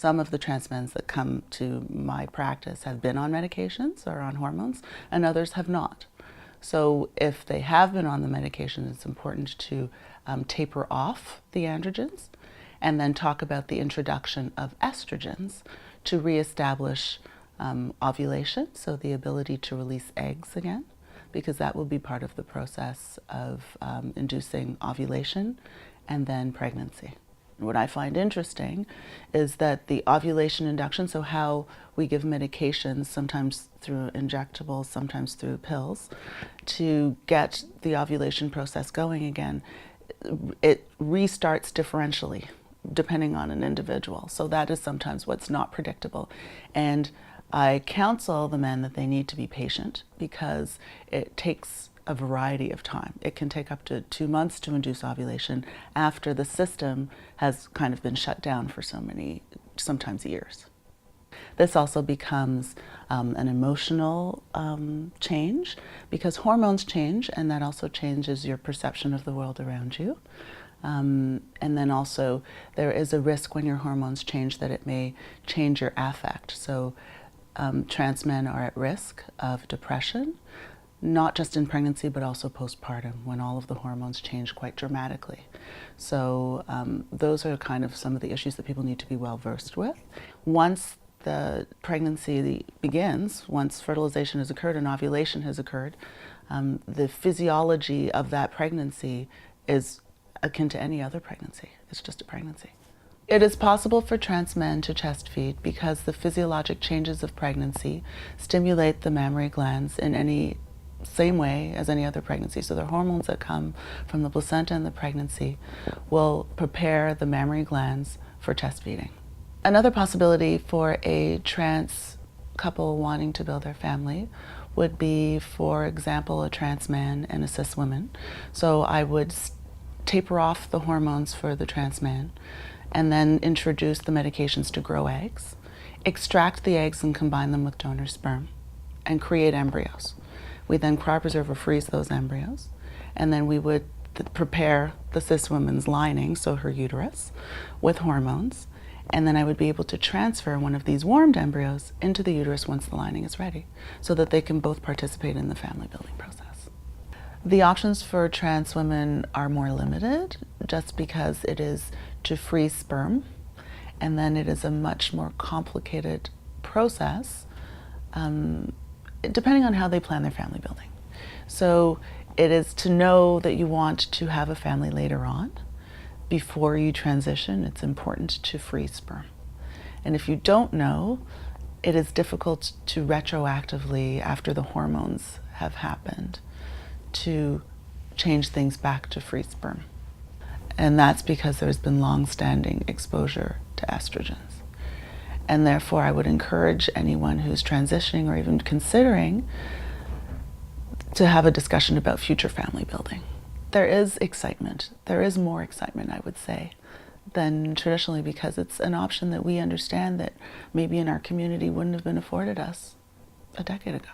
Some of the trans men that come to my practice have been on medications or on hormones, and others have not. So if they have been on the medication, it's important to taper off the androgens and then talk about the introduction of estrogens to reestablish ovulation, so the ability to release eggs again, because that will be part of the process of inducing ovulation and then pregnancy. What I find interesting is that the ovulation induction, so how we give medications, sometimes through injectables, sometimes through pills, to get the ovulation process going again, it restarts differentially depending on an individual. So that is sometimes what's not predictable. And I counsel the men that they need to be patient because it takes a variety of time. It can take up to 2 months to induce ovulation after the system has kind of been shut down for so many, sometimes years. This also becomes an emotional change because hormones change, and that also changes your perception of the world around you. And then also there is a risk when your hormones change that it may change your affect. So trans men are at risk of depression, not just in pregnancy, but also postpartum, when all of the hormones change quite dramatically. So those are kind of some of the issues that people need to be well versed with. Once the pregnancy begins, once fertilization has occurred and ovulation has occurred, the physiology of that pregnancy is akin to any other pregnancy. It's just a pregnancy. It is possible for trans men to chest feed because the physiologic changes of pregnancy stimulate the mammary glands in any same way as any other pregnancy. So the hormones that come from the placenta and the pregnancy will prepare the mammary glands for chest feeding. Another possibility for a trans couple wanting to build their family would be, for example, a trans man and a cis woman. So I would taper off the hormones for the trans man and then introduce the medications to grow eggs, extract the eggs and combine them with donor sperm, and create embryos. We then cryopreserve or freeze those embryos, and then we would prepare the cis woman's lining, so her uterus, with hormones, and then I would be able to transfer one of these warmed embryos into the uterus once the lining is ready, so that they can both participate in the family building process. The options for trans women are more limited, just because it is to freeze sperm, and then it is a much more complicated process, depending on how they plan their family building. So it is to know that you want to have a family later on. Before you transition, it's important to freeze sperm. And if you don't know, it is difficult to retroactively, after the hormones have happened, to change things back to freeze sperm. And that's because there's been long-standing exposure to estrogens. And therefore, I would encourage anyone who's transitioning or even considering to have a discussion about future family building. There is excitement. There is more excitement, I would say, than traditionally, because it's an option that we understand that maybe in our community wouldn't have been afforded us a decade ago.